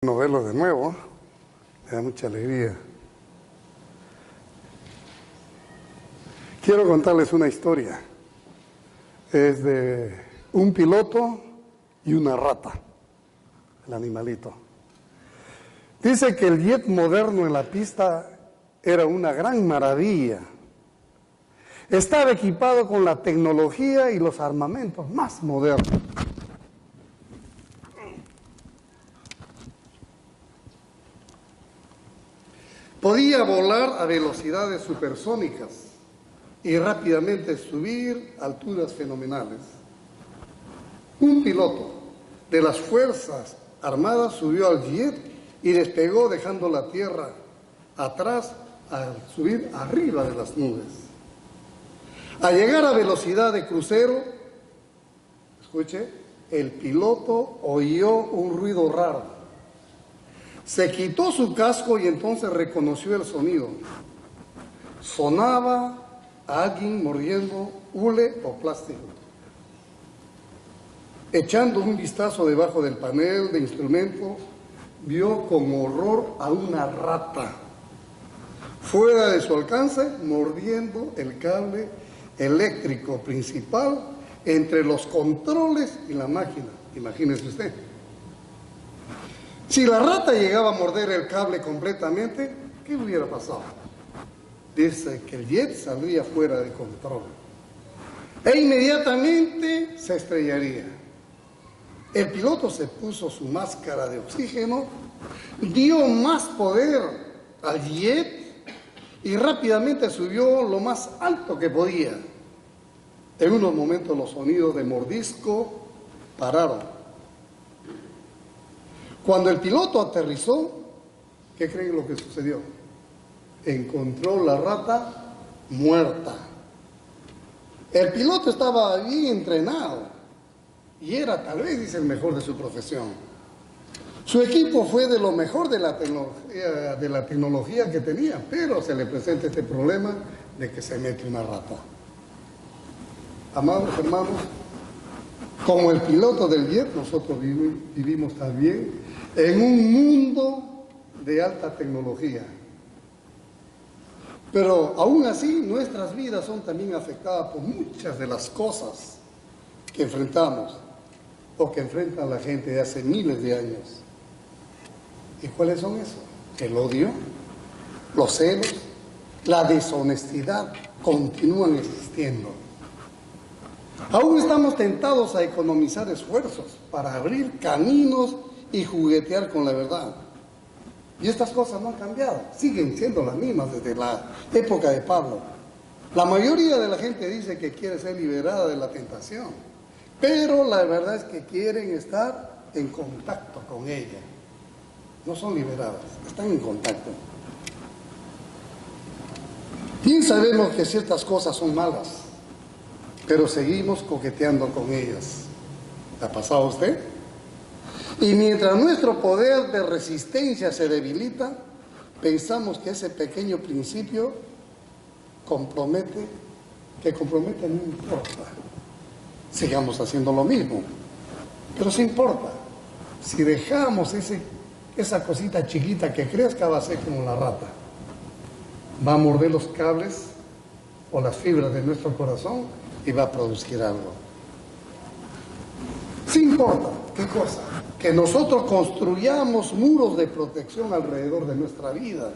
Bueno, verlo de nuevo me da mucha alegría. Quiero contarles una historia. Es de un piloto y una rata, el animalito. Dice que el jet moderno en la pista era una gran maravilla. Estaba equipado con la tecnología y los armamentos más modernos. Podía volar a velocidades supersónicas y rápidamente subir a alturas fenomenales. Un piloto de las Fuerzas Armadas subió al jet y despegó dejando la tierra atrás al subir arriba de las nubes. Al llegar a velocidad de crucero, escuche, el piloto oyó un ruido raro. Se quitó su casco y entonces reconoció el sonido. Sonaba a alguien mordiendo hule o plástico. Echando un vistazo debajo del panel de instrumentos, vio con horror a una rata, fuera de su alcance, mordiendo el cable eléctrico principal entre los controles y la máquina. Imagínese usted. Si la rata llegaba a morder el cable completamente, ¿qué hubiera pasado? Dice que el jet saldría fuera de control e inmediatamente se estrellaría. El piloto se puso su máscara de oxígeno, dio más poder al jet y rápidamente subió lo más alto que podía. En unos momentos los sonidos de mordisco pararon. Cuando el piloto aterrizó, ¿qué creen lo que sucedió? Encontró la rata muerta. El piloto estaba bien entrenado y era tal vez, dice, el mejor de su profesión. Su equipo fue de lo mejor de la tecnología que tenía, pero se le presenta este problema de que se mete una rata. Amados hermanos, como el piloto del jet, nosotros vivimos también en un mundo de alta tecnología. Pero aún así, nuestras vidas son también afectadas por muchas de las cosas que enfrentamos o que enfrenta la gente de hace miles de años. ¿Y cuáles son esos? El odio, los celos, la deshonestidad continúan existiendo. Aún estamos tentados a economizar esfuerzos para abrir caminos y juguetear con la verdad. Y estas cosas no han cambiado, siguen siendo las mismas desde la época de Pablo. La mayoría de la gente dice que quiere ser liberada de la tentación, pero la verdad es que quieren estar en contacto con ella. No son liberadas, están en contacto. Bien sabemos que ciertas cosas son malas, pero seguimos coqueteando con ellas. ¿Le ha pasado a usted? Y mientras nuestro poder de resistencia se debilita, pensamos que ese pequeño principio compromete no importa. Sigamos haciendo lo mismo, pero sí importa. Si dejamos esa cosita chiquita que crezca, va a ser como la rata. Va a morder los cables o las fibras de nuestro corazón y va a producir algo. Sí importa, ¿qué cosa? Que nosotros construyamos muros de protección alrededor de nuestra vida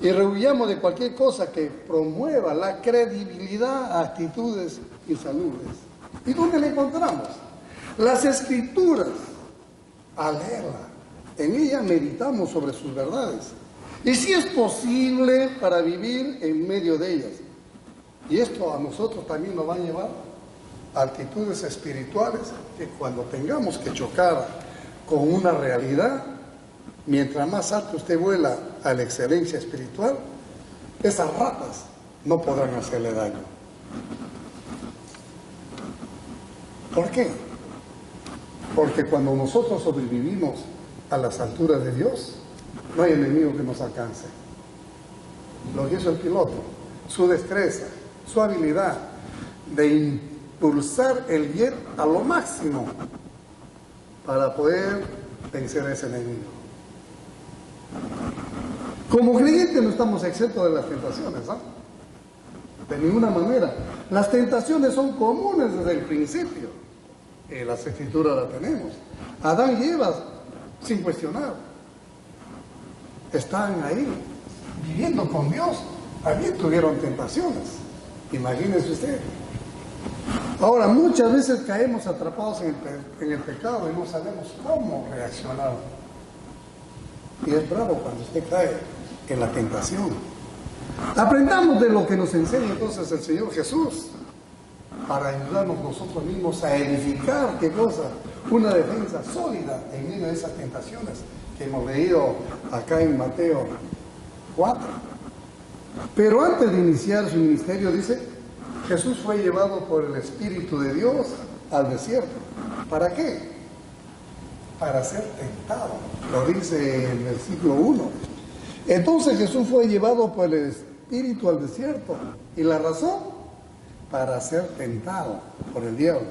y rehuyamos de cualquier cosa que promueva la credibilidad a actitudes insalubres. ¿Y dónde la encontramos? Las Escrituras. Al leerla, en ella meditamos sobre sus verdades y si es posible para vivir en medio de ellas. Y esto a nosotros también nos va a llevar a actitudes espirituales que cuando tengamos que chocar con una realidad, mientras más alto usted vuela a la excelencia espiritual, esas ratas no podrán hacerle daño. ¿Por qué? Porque cuando nosotros sobrevivimos a las alturas de Dios, no hay enemigo que nos alcance. Lo que hizo el piloto, su destreza, su habilidad de impulsar el jet a lo máximo para poder vencer a ese enemigo. Como creyentes no estamos exentos de las tentaciones, ¿ah? De ninguna manera. Las tentaciones son comunes desde el principio. En las Escrituras las tenemos. Adán y Eva, sin cuestionar, están ahí, viviendo con Dios. También tuvieron tentaciones. Imagínense usted. Ahora, muchas veces caemos atrapados en el pecado y no sabemos cómo reaccionar. Y es bravo cuando usted cae en la tentación. Aprendamos de lo que nos enseña entonces el Señor Jesús para ayudarnos nosotros mismos a edificar, ¿qué cosa? Una defensa sólida en medio de esas tentaciones que hemos leído acá en Mateo 4. Pero antes de iniciar su ministerio, dice, Jesús fue llevado por el Espíritu de Dios al desierto. ¿Para qué? Para ser tentado. Lo dice en el versículo 1. Entonces Jesús fue llevado por el Espíritu al desierto. ¿Y la razón? Para ser tentado por el diablo.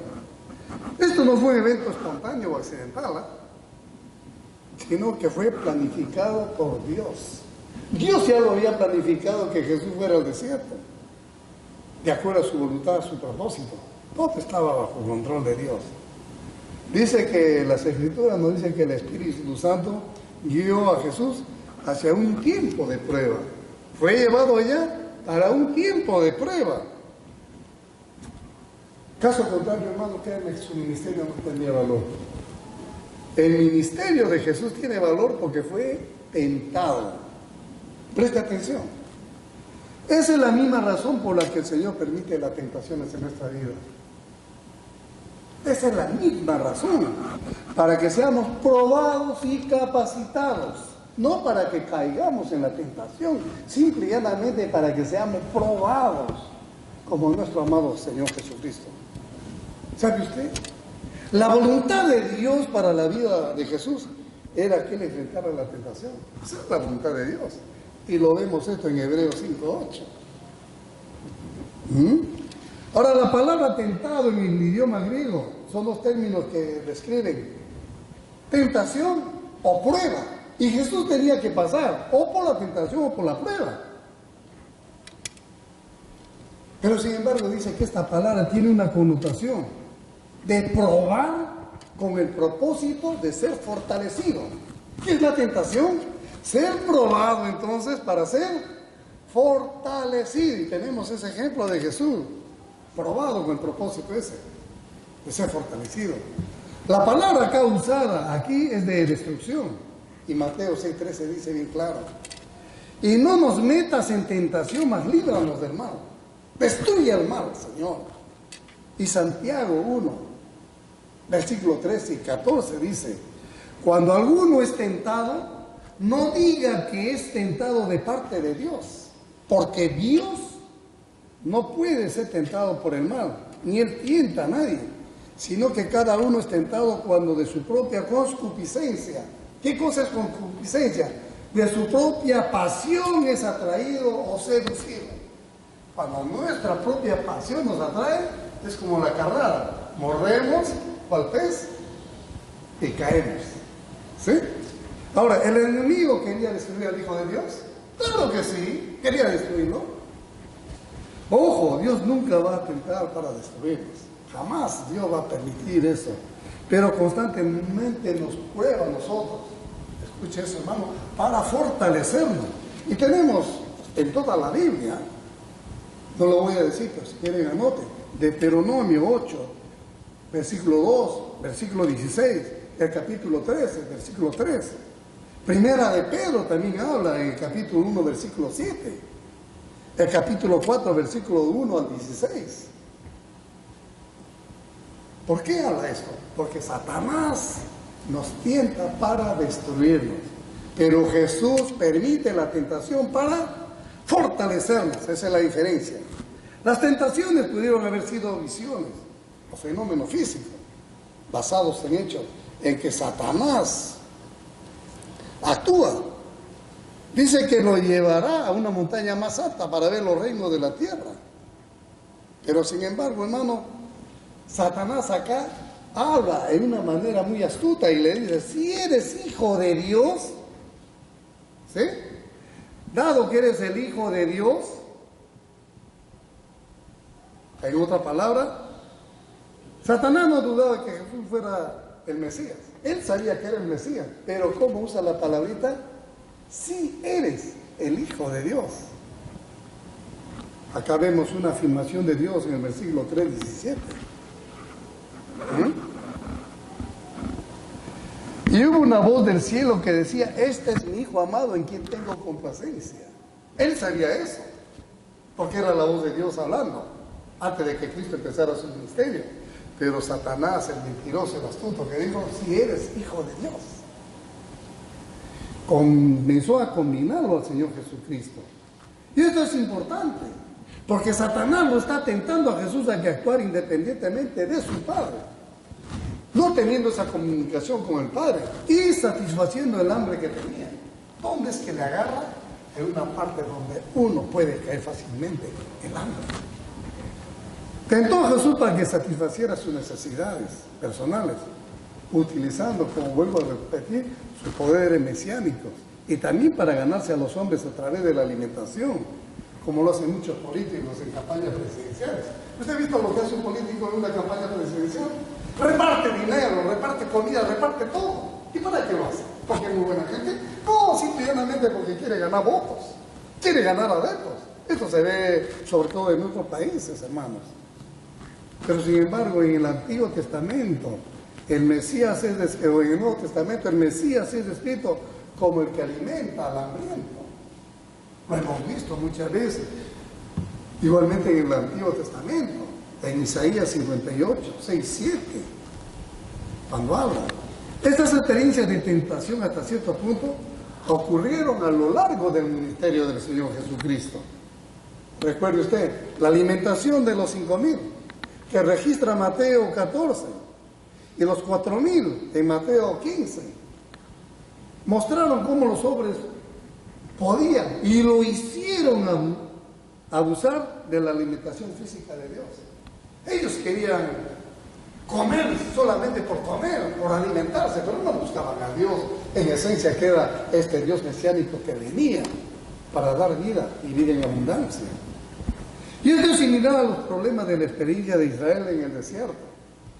Esto no fue un evento espontáneo o accidental, sino que fue planificado por Dios. Dios ya lo había planificado que Jesús fuera al desierto, de acuerdo a su voluntad, a su propósito. Todo estaba bajo control de Dios. Dice que las Escrituras nos dicen que el Espíritu Santo guió a Jesús hacia un tiempo de prueba. Fue llevado allá para un tiempo de prueba. Caso contrario, hermano, créanme que su ministerio no tenía valor. El ministerio de Jesús tiene valor porque fue tentado. Preste atención. Esa es la misma razón por la que el Señor permite las tentaciones en nuestra vida. Esa es la misma razón, para que seamos probados y capacitados, no para que caigamos en la tentación, simple y llanamente para que seamos probados, como nuestro amado Señor Jesucristo. ¿Sabe usted? La voluntad de Dios para la vida de Jesús era que él enfrentara la tentación. Esa es la voluntad de Dios. Y lo vemos esto en Hebreos 5:8. Ahora, la palabra tentado en el idioma griego son dos términos que describen tentación o prueba. Y Jesús tenía que pasar o por la tentación o por la prueba. Pero sin embargo dice que esta palabra tiene una connotación de probar con el propósito de ser fortalecido. ¿Qué es la tentación? Ser probado entonces para ser fortalecido. Y tenemos ese ejemplo de Jesús, probado con el propósito ese, de ser fortalecido. La palabra acá usada aquí es de destrucción. Y Mateo 6:13 dice bien claro: y no nos metas en tentación, mas líbranos del mal. Destruye el mal, Señor. Y Santiago 1, versículo 13 y 14 dice: cuando alguno es tentado, no diga que es tentado de parte de Dios, porque Dios no puede ser tentado por el mal, ni él tienta a nadie, sino que cada uno es tentado cuando de su propia concupiscencia. ¿Qué cosa es concupiscencia? De su propia pasión es atraído o seducido. Cuando nuestra propia pasión nos atrae, es como la carrada. Mordemos al pez y caemos. ¿Sí? Ahora, ¿el enemigo quería destruir al Hijo de Dios? Claro que sí, quería destruirlo. Ojo, Dios nunca va a tentar para destruirnos. Jamás Dios va a permitir eso. Pero constantemente nos prueba a nosotros. Escuche eso, hermano, para fortalecernos. Y tenemos en toda la Biblia, no lo voy a decir, pero si quieren anoten, Deuteronomio 8, versículo 2, versículo 16, el capítulo 13, versículo 3. Primera de Pedro también habla en el capítulo 1, versículo 7. El capítulo 4, versículo 1 al 16. ¿Por qué habla esto? Porque Satanás nos tienta para destruirnos. Pero Jesús permite la tentación para fortalecernos. Esa es la diferencia. Las tentaciones pudieron haber sido visiones o fenómenos físicos, basados en hechos en que Satanás actúa. Dice que lo llevará a una montaña más alta para ver los reinos de la tierra. Pero sin embargo, hermano, Satanás acá habla en una manera muy astuta y le dice: si eres hijo de Dios, ¿Sí? Dado que eres el Hijo de Dios, en otra palabra, Satanás no dudaba de que Jesús fuera el Mesías. Él sabía que era el Mesías, pero ¿cómo usa la palabrita? Sí eres el Hijo de Dios. Acá vemos una afirmación de Dios en el versículo 3:17. Y hubo una voz del cielo que decía: este es mi Hijo amado en quien tengo complacencia. Él sabía eso, porque era la voz de Dios hablando, antes de que Cristo empezara su ministerio. Pero Satanás, el mentiroso, el astuto, que dijo: si eres Hijo de Dios, comenzó a combinarlo al Señor Jesucristo. Y esto es importante, porque Satanás lo está tentando a Jesús a que actuara independientemente de su Padre, no teniendo esa comunicación con el Padre y satisfaciendo el hambre que tenía. ¿Dónde es que le agarra? En una parte donde uno puede caer fácilmente: el hambre. Tentó a Jesús para que satisfaciera sus necesidades personales, utilizando, como vuelvo a repetir, sus poderes mesiánicos, y también para ganarse a los hombres a través de la alimentación, como lo hacen muchos políticos en campañas presidenciales. ¿Usted ha visto lo que hace un político en una campaña presidencial? Reparte dinero, reparte comida, reparte todo. ¿Y para qué lo hace? ¿Porque es muy buena gente? No, simplemente porque quiere ganar votos, quiere ganar adeptos. Esto se ve sobre todo en nuestros países, hermanos. Pero sin embargo, en el Antiguo Testamento, el Mesías o en el Nuevo Testamento, el Mesías es descrito como el que alimenta al hambriento. Lo hemos visto muchas veces. Igualmente en el Antiguo Testamento, en Isaías 58, 6, 7, cuando habla. Estas experiencias de tentación hasta cierto punto ocurrieron a lo largo del ministerio del Señor Jesucristo. Recuerde usted, la alimentación de los 5,000, que registra Mateo 14, y los 4,000 en Mateo 15, mostraron cómo los hombres podían y lo hicieron abusar de la alimentación física de Dios. Ellos querían comer solamente por comer, por alimentarse, pero no buscaban a Dios en esencia, que era este Dios mesiánico que venía para dar vida y vida en abundancia. Y esto es similar a los problemas de la experiencia de Israel en el desierto.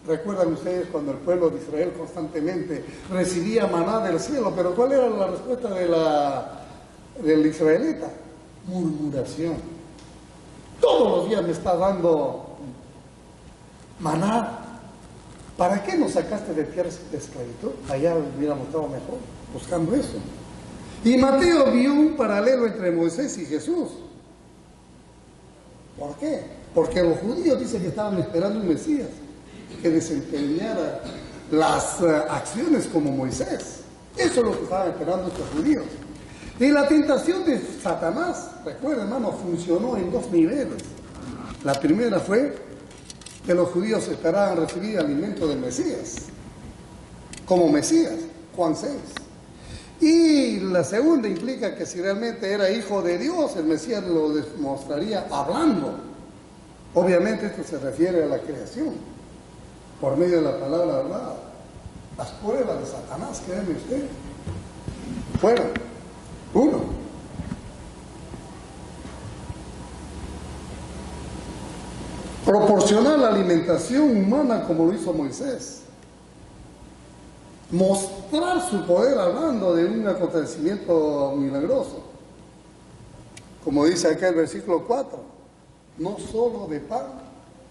¿Recuerdan ustedes cuando el pueblo de Israel constantemente recibía maná del cielo? Pero ¿cuál era la respuesta del israelita? Murmuración. Todos los días me está dando maná. ¿Para qué nos sacaste de tierra de esclavitud? Allá hubiéramos estado mejor buscando eso. Y Mateo vio un paralelo entre Moisés y Jesús. ¿Por qué? Porque los judíos dicen que estaban esperando un Mesías que desempeñara las acciones como Moisés. Eso es lo que estaban esperando estos judíos. Y la tentación de Satanás, recuerden, hermano, funcionó en 2 niveles. La primera fue que los judíos esperaban recibir alimento del Mesías, como Mesías, Juan 6. Y la segunda implica que si realmente era hijo de Dios, el Mesías lo demostraría hablando. Obviamente esto se refiere a la creación, por medio de la palabra hablada. Las pruebas de Satanás, créanme usted, fueron: 1, proporcionar la alimentación humana como lo hizo Moisés. Mostrar su poder hablando de un acontecimiento milagroso. Como dice acá el versículo 4, no solo de pan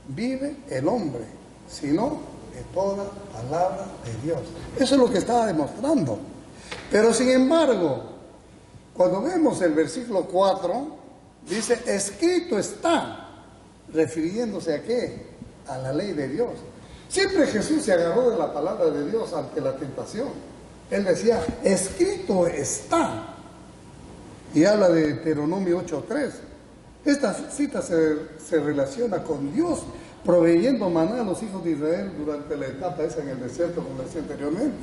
vive el hombre, sino de toda palabra de Dios. Eso es lo que estaba demostrando. Pero sin embargo, cuando vemos el versículo 4, dice: escrito está, refiriéndose a qué? A la ley de Dios. Siempre Jesús se agarró de la palabra de Dios ante la tentación. Él decía: escrito está. Y habla de Deuteronomio 8:3. Esta cita se relaciona con Dios proveyendo maná a los hijos de Israel durante la etapa esa en el desierto, como decía anteriormente.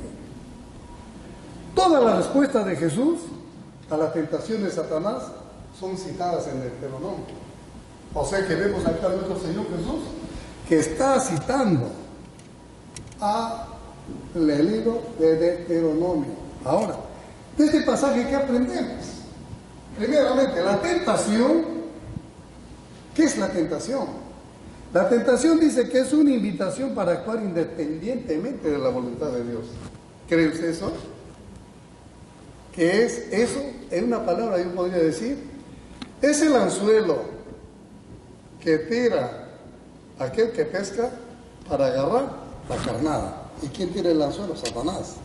Todas las respuestas de Jesús a la tentación de Satanás son citadas en Deuteronomio. O sea que vemos acá a nuestro Señor Jesús que está citando al libro de Deuteronomio. Ahora, De este pasaje, ¿qué aprendemos? Primeramente, la tentación. ¿Qué es la tentación? La tentación dice que es una invitación para actuar independientemente de la voluntad de Dios. ¿Cree usted eso? ¿Qué es eso? En una palabra yo podría decir, es el anzuelo que tira aquel que pesca para agarrar la carnada. ¿Y quién tira el anzuelo? Satanás.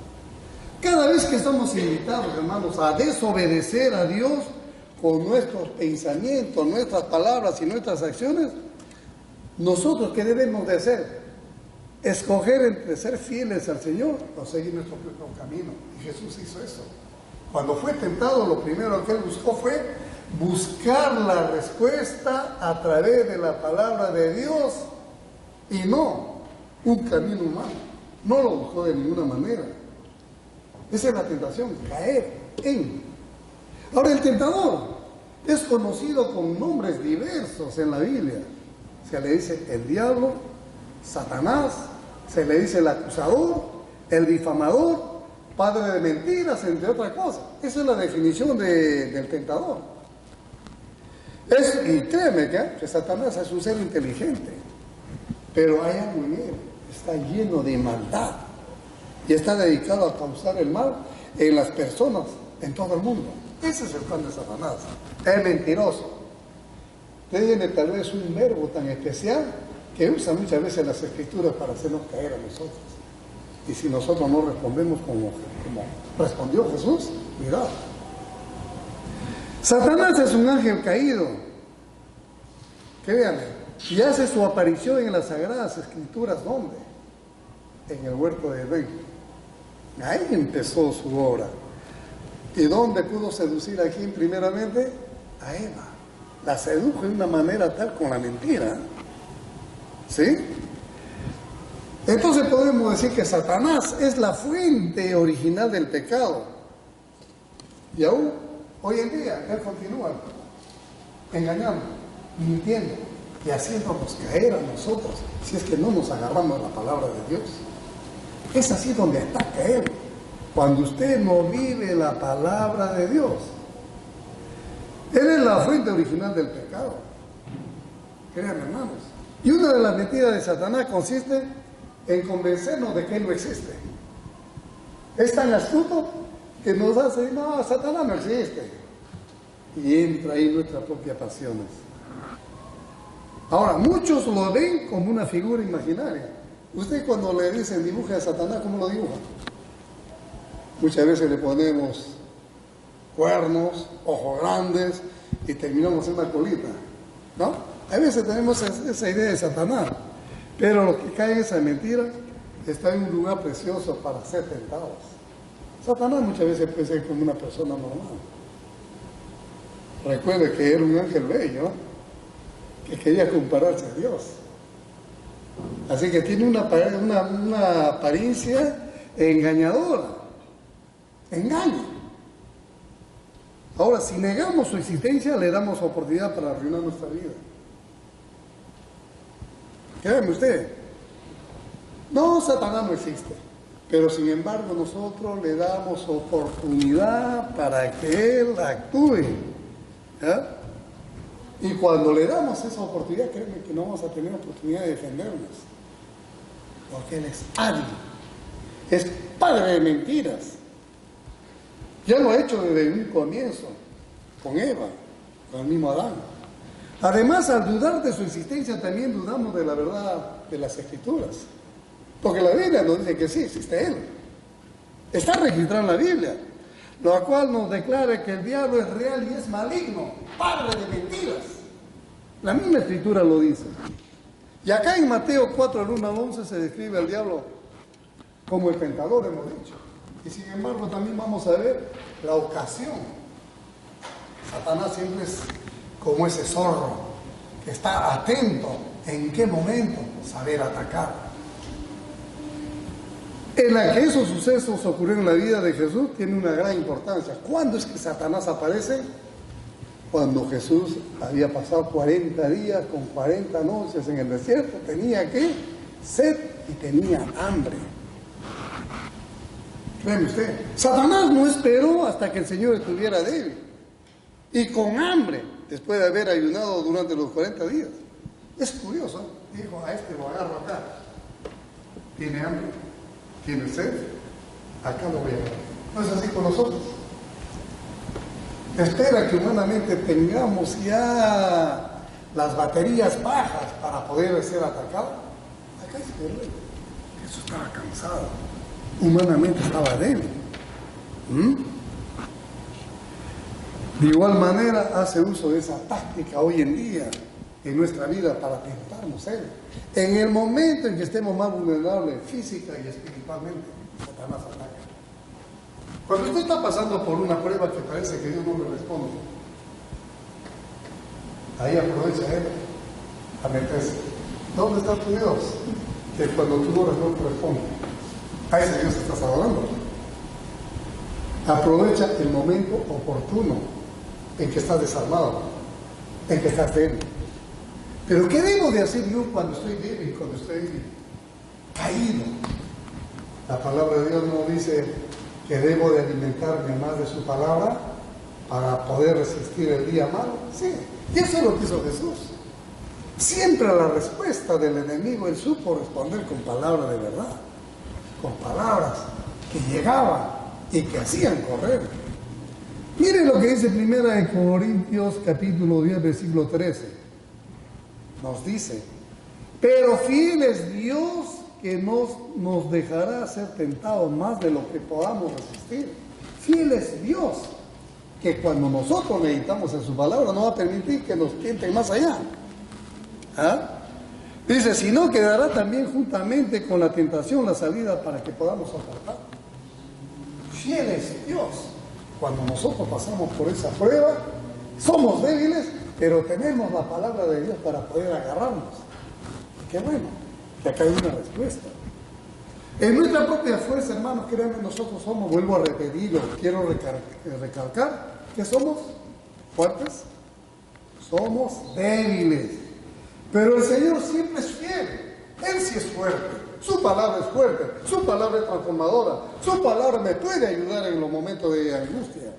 Cada vez que estamos invitados, hermanos, a desobedecer a Dios con nuestros pensamientos, nuestras palabras y nuestras acciones, nosotros, ¿qué debemos de hacer? Escoger entre ser fieles al Señor o seguir nuestro propio camino. Y Jesús hizo eso. Cuando fue tentado, lo primero que él buscó fue buscar la respuesta a través de la palabra de Dios y no un camino humano. No lo buscó de ninguna manera. Esa es la tentación, caer en. Ahora, el tentador es conocido con nombres diversos en la Biblia. Se le dice el diablo, Satanás, se le dice el acusador, el difamador, padre de mentiras, entre otras cosas. Esa es la definición del tentador. Y créeme que Satanás es un ser inteligente, pero hay algo en él, está lleno de maldad y está dedicado a causar el mal en las personas, en todo el mundo. Ese es el plan de Satanás. Es mentiroso. Tiene tal vez un verbo tan especial que usa muchas veces las escrituras para hacernos caer a nosotros. Y si nosotros no respondemos como respondió Jesús, mirad. Satanás es un ángel caído. Créanme, y hace su aparición en las Sagradas Escrituras, ¿dónde? En el huerto de Edén. Ahí empezó su obra. ¿Y dónde pudo seducir a quién primeramente? A Eva. La sedujo de una manera tal con la mentira. ¿Sí? Entonces podemos decir que Satanás es la fuente original del pecado. Y aún hoy en día él continúa engañando, mintiendo y haciéndonos caer a nosotros si es que no nos agarramos de la palabra de Dios. Es así donde ataca él. Cuando usted no vive la palabra de Dios. Él es la fuente original del pecado. Créanme, hermanos. Y una de las mentiras de Satanás consiste en convencernos de que Él no existe. Es tan astuto que nos hace, no, Satanás no existe. Y entra ahí nuestras propias pasiones. Ahora, muchos lo ven como una figura imaginaria. Usted cuando le dicen dibuje a Satanás, ¿cómo lo dibuja? Muchas veces le ponemos cuernos, ojos grandes y terminamos en una colita, ¿no? A veces tenemos esa idea de Satanás, pero lo que cae en esa mentira está en un lugar precioso para ser tentados. Satanás muchas veces puede ser como una persona normal. Recuerde que era un ángel bello que quería compararse a Dios. Así que tiene una apariencia engañadora. Engaña. Ahora, si negamos su existencia, le damos oportunidad para arruinar nuestra vida. Créame usted. No, Satanás no existe. Pero sin embargo, nosotros le damos oportunidad para que él actúe. ¿Ya? Y cuando le damos esa oportunidad, créeme que no vamos a tener oportunidad de defendernos. Porque él es hábil. Es padre de mentiras. Ya lo ha hecho desde un comienzo, con Eva, con el mismo Adán. Además, al dudar de su existencia, también dudamos de la verdad de las Escrituras. Porque la Biblia nos dice que sí, existe Él. Está registrado en la Biblia, lo cual nos declara que el diablo es real y es maligno, padre de mentiras. La misma Escritura lo dice. Y acá en Mateo 4, el 1 al 11, se describe al diablo como el tentador, hemos dicho. Y sin embargo también vamos a ver la ocasión. Satanás siempre es como ese zorro que está atento en qué momento saber atacar. En la que esos sucesos ocurrieron en la vida de Jesús tiene una gran importancia. ¿Cuándo es que Satanás aparece? Cuando Jesús había pasado 40 días con 40 noches en el desierto, tenía sed y tenía hambre. Créeme usted, Satanás no esperó hasta que el Señor estuviera débil y con hambre, después de haber ayunado durante los 40 días. Es curioso, dijo, a este lo agarro acá. Tiene hambre, tiene sed, acá lo voy a agarrar. No es así con nosotros. Espera que humanamente tengamos ya las baterías bajas para poder ser atacados. Acá es el rey. Eso estaba cansado. Humanamente estaba débil. De igual manera hace uso de esa táctica hoy en día en nuestra vida para tentarnos Él. En el momento en que estemos más vulnerables física y espiritualmente, Satanás ataca. Cuando usted está pasando por una prueba que parece que Dios no le responde, ahí aprovecha Él a meterse. ¿Dónde está tu Dios? Que cuando tú oras no te responde. A ese Dios estás adorando. Aprovecha el momento oportuno en que estás desarmado, en que estás débil. Pero ¿qué debo de hacer yo cuando estoy débil, cuando estoy caído? La palabra de Dios no dice que debo de alimentarme más de su palabra para poder resistir el día malo. Sí, y eso es lo que hizo Jesús. Siempre a la respuesta del enemigo Él supo responder con palabras de verdad, con palabras que llegaban y que hacían correr. Miren lo que dice 1 Corintios capítulo 10 versículo 13. Nos dice, pero fiel es Dios que nos dejará ser tentados más de lo que podamos resistir. Fiel es Dios que cuando nosotros meditamos en su palabra no va a permitir que nos tienten más allá. Dice, sino que dará también juntamente con la tentación la salida para que podamos soportar. Fiel es Dios. Cuando nosotros pasamos por esa prueba, somos débiles, pero tenemos la palabra de Dios para poder agarrarnos. Y qué bueno, que acá hay una respuesta. En nuestra propia fuerza, hermanos, créanme, nosotros somos, vuelvo a repetirlo, quiero recalcar, que somos fuertes, somos débiles. Pero el Señor siempre es fiel. Él sí es fuerte. Su palabra es fuerte. Su palabra es transformadora. Su palabra me puede ayudar en los momentos de angustia.